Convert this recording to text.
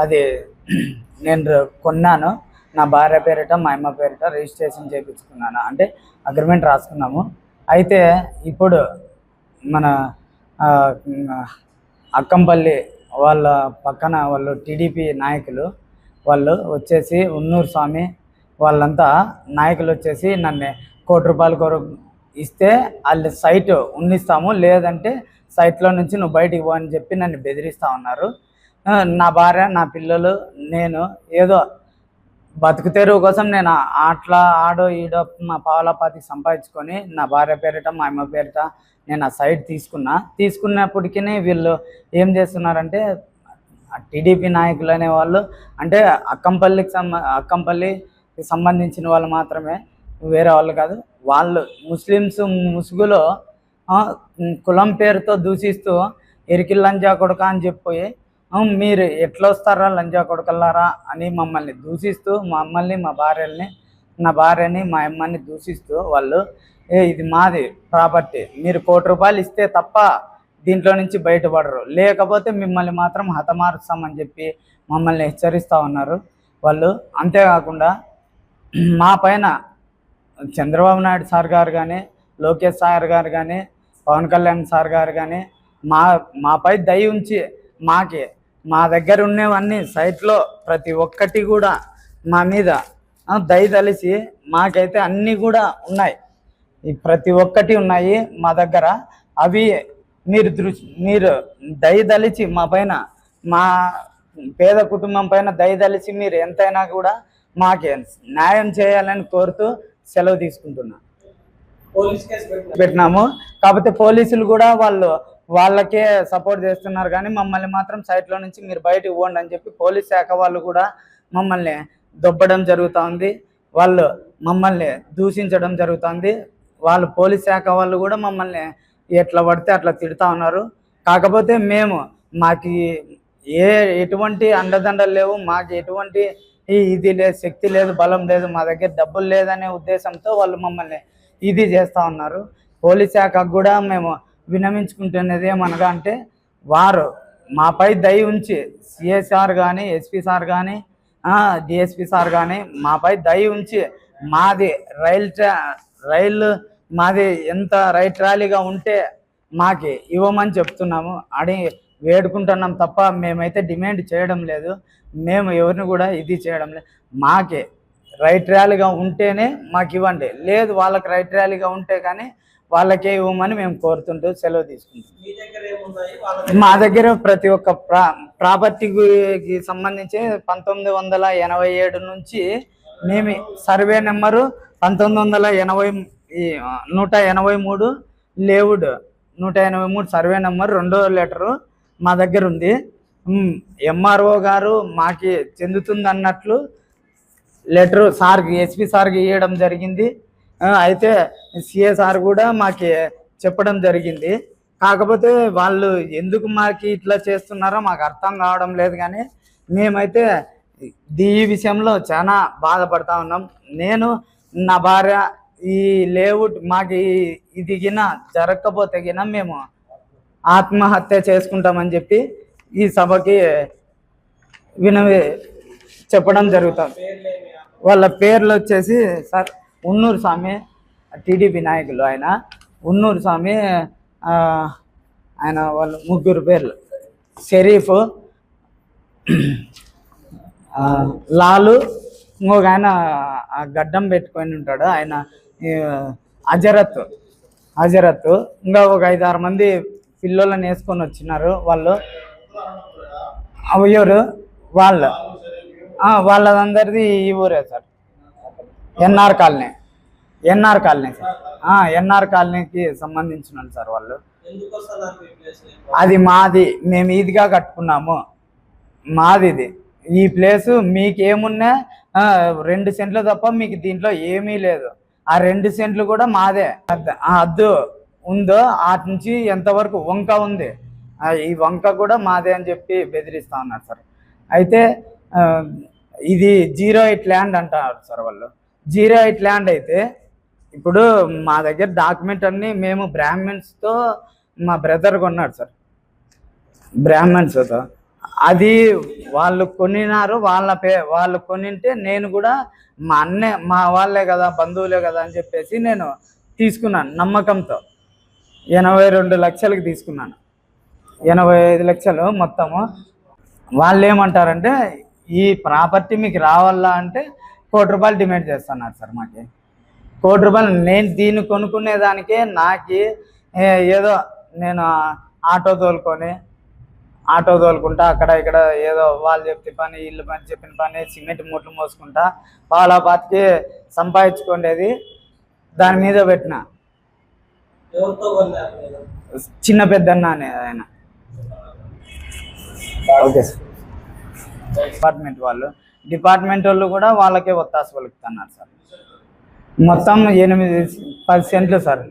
అది నేను కొన్నాను. నా భార్య పేరిట మా అమ్మ పేరిట రిజిస్ట్రేషన్ చేయించుకున్నాను, అంటే అగ్రిమెంట్ రాసుకున్నాము. అయితే ఇప్పుడు మన అక్కంపల్లి వాళ్ళ పక్కన వాళ్ళు టీడీపీ నాయకులు వాళ్ళు వచ్చేసి ఉన్నూరు స్వామి వాళ్ళంతా నాయకులు వచ్చేసి నన్ను ₹1,00,00,000 కొరకు ఇస్తే వాళ్ళు సైట్ ఉన్నిస్తాము, లేదంటే సైట్లో నుంచి నువ్వు బయటికి పో అని చెప్పి నన్ను బెదిరిస్తూ ఉన్నారు. నా భార్య, నా పిల్లలు, నేను ఏదో బతుకు తెరువు కోసం నేను అట్లా ఆడో ఈడో మా పావలాపాతికి సంపాదించుకొని నా భార్య పేరిట మా అమ్మ పేరిట నేను ఆ సైట్ తీసుకున్నప్పటికీ వీళ్ళు ఏం చేస్తున్నారంటే టీడీపీ నాయకులు అనేవాళ్ళు, అంటే అక్కంపల్లికి సంబంధించిన వాళ్ళు మాత్రమే, వేరే వాళ్ళు కాదు. వాళ్ళు ముస్లిమ్స్ ముసుగులో కులం పేరుతో దూషిస్తూ ఎరికి లంజా కొడక అని చెప్పి మీరు ఎట్లా వస్తారా లంజా కొడకల్లారా అని మమ్మల్ని దూషిస్తూ మమ్మల్ని నా భార్యని మా అమ్మని దూషిస్తూ వాళ్ళు ఇది మాది ప్రాపర్టీ, మీరు ₹1,00,00,000 ఇస్తే తప్ప దీంట్లో నుంచి బయటపడరు, లేకపోతే మిమ్మల్ని మాత్రం హతమారుస్తామని చెప్పి మమ్మల్ని హెచ్చరిస్తూ ఉన్నారు వాళ్ళు. అంతేకాకుండా మా పైన చంద్రబాబు నాయుడు సార్ గారు కానీ, లోకేష్ సార్ గారు కానీ, పవన్ కళ్యాణ్ సార్ గారు కానీ మాపై దయ ఉంచి మా దగ్గర ఉన్నవన్నీ సైట్లో ప్రతి ఒక్కటి కూడా మా మీద దయ తలిసి మాకైతే అన్నీ కూడా ఉన్నాయి, ప్రతి ఒక్కటి ఉన్నాయి మా దగ్గర. అవి మీరు దయదలిచి మా పైన, మా పేద కుటుంబం పైన దయదలిచి మీరు ఎంతైనా కూడా మాకే న్యాయం చేయాలని కోరుతూ సెలవు తీసుకుంటున్నా. పోలీస్ కేసు పెట్టినాము, కాకపోతే పోలీసులు కూడా వాళ్ళకే సపోర్ట్ చేస్తున్నారు, కానీ మమ్మల్ని మాత్రం సైట్లో నుంచి మీరు బయటకు పోండి అని చెప్పి పోలీస్ శాఖ వాళ్ళు కూడా మమ్మల్ని దొబ్బడం జరుగుతూ ఉంది, వాళ్ళు మమ్మల్ని దూషించడం జరుగుతుంది. వాళ్ళు పోలీస్ శాఖ వాళ్ళు కూడా మమ్మల్ని ఎట్లా పడితే అట్లా తిడుతూ ఉన్నారు. కాకపోతే మాకు ఎటువంటి అండదండలు లేవు, మాకు ఎటువంటి ఇది లేదు, శక్తి లేదు, బలం లేదు, మా దగ్గర డబ్బులు లేదనే ఉద్దేశంతో వాళ్ళు మమ్మల్ని ఇది చేస్తూ ఉన్నారు. పోలీస్ శాఖకు కూడా మేము విన్నవించుకుంటున్నది ఏమనగా అంటే, వారు మాపై దయ ఉంచి సిఐ సార్ కానీ, ఎస్పీ సార్ కానీ, డిఎస్పీ సార్ కానీ మాపై దయ ఉంచి మాది రైలు మాది ఎంత రైట్ ర్యాలీగా ఉంటే మాకి ఇవ్వమని చెప్తున్నాము అని వేడుకుంటున్నాం తప్ప మేమైతే డిమాండ్ చేయడం లేదు, మేము ఎవరిని కూడా ఇది చేయడం లేదు. మాకే రైట్ ర్యాలీగా ఉంటేనే మాకు ఇవ్వండి, లేదు వాళ్ళకి రైట్ ర్యాలీగా ఉంటే కానీ వాళ్ళకే ఇవ్వమని మేము కోరుతుంటూ సెలవు తీసుకుంటాం. మా దగ్గర ప్రతి ఒక్క ప్రాపర్టీకి సంబంధించి 1987 నుంచి మేము సర్వే నెంబరు 183 లేవుడ్ 183 సర్వే నెంబర్ 2వ లెటరు మా దగ్గర ఉంది. ఎంఆర్ఓ గారు మాకి చెందుతుంది అన్నట్లు లెటరు సార్కి, ఎస్పీ సార్కి ఇవ్వడం జరిగింది. అయితే సిఏ సార్ కూడా మాకి చెప్పడం జరిగింది. కాకపోతే వాళ్ళు ఎందుకు మాకు ఇట్లా చేస్తున్నారో మాకు అర్థం కావడం లేదు, కానీ మేమైతే ఈ విషయంలో చాలా బాధపడతా ఉన్నాం. నేను, నా భార్య ఈ లేఅవుట్ మాకు ఇది గిన జరగకపోతే గిన మేము ఆత్మహత్య చేసుకుంటామని చెప్పి ఈ సభకి చెప్పడం జరుగుతుంది. వాళ్ళ పేర్లు వచ్చేసి సార్ ఉన్నూరు స్వామి, టీడీపీ నాయకులు ఆయన ఉన్నూరు స్వామి, ఆయన వాళ్ళ ముగ్గురు పేర్లు షరీఫ్, లాలు, ఇంకొక ఆయన గడ్డం పెట్టుకొని ఉంటాడు ఆయన హజరత్, ఇంకా ఒక 5-6 మంది పిల్లలను వేసుకొని వచ్చినారు. వాళ్ళు ఎవరు వాళ్ళందరిది ఈ ఊరే sir, NR colony sir, NR కాలనీకి సంబంధించిన సార్ వాళ్ళు. అది మాది, మేము ఈదిగా కట్టుకున్నాము, మాది ఇది. ఈ ప్లేసు మీకు ఏమున్నా 2 సెంట్లు తప్ప మీకు దీంట్లో ఏమీ లేదు. ఆ 2 సెంట్లు కూడా మాదే. అద్దు ఉందో అటు నుంచి ఎంతవరకు వంక ఉంది, ఈ వంక కూడా మాదే అని చెప్పి బెదిరిస్తూ ఉన్నారు సార్. అయితే ఇది 08 ల్యాండ్ అంటారు సార్ వాళ్ళు. 08 ల్యాండ్ అయితే ఇప్పుడు మా దగ్గర డాక్యుమెంట్ అన్నీ మేము బ్రాహ్మణ్స్తో, మా బ్రదర్ కొన్నాడు సార్ బ్రాహ్మణ్స్తో. అది వాళ్ళు కొనినారు, వాళ్ళు కొనింటే నేను కూడా మా వాళ్ళే కదా, బంధువులే కదా అని చెప్పేసి నేను తీసుకున్నాను నమ్మకంతో. 82 లక్షలకి తీసుకున్నాను, 85 లక్షలు మొత్తము. వాళ్ళు ఏమంటారంటే ఈ ప్రాపర్టీ మీకు రావాలా అంటే ₹1,00,00,000 డిమాండ్ చేస్తున్నారు సార్. మాకు ₹1,00,00,000 నేను దీన్ని కొనుక్కునేదానికే నాకు ఏదో నేను ఆటో తోలుకుంటా అక్కడ ఇక్కడ ఏదో వాళ్ళు చెప్పే పని వీళ్ళు పని చెప్పిన పని సిమెంట్ మూటలు మోసుకుంటా పాలా పాతికి సంపాదించుకునేది దాని మీద పెట్టిన. ఎవరితో కొన్నారు మీరు? చిన్న పెద్దన్న అనే ఆయన. Okay sir. డిపార్ట్మెంట్ వాళ్ళు కూడా వాళ్ళకే ఒత్తాసు పలుకుతున్నారు సార్. మొత్తం 8-10 సెంట్లు సార్.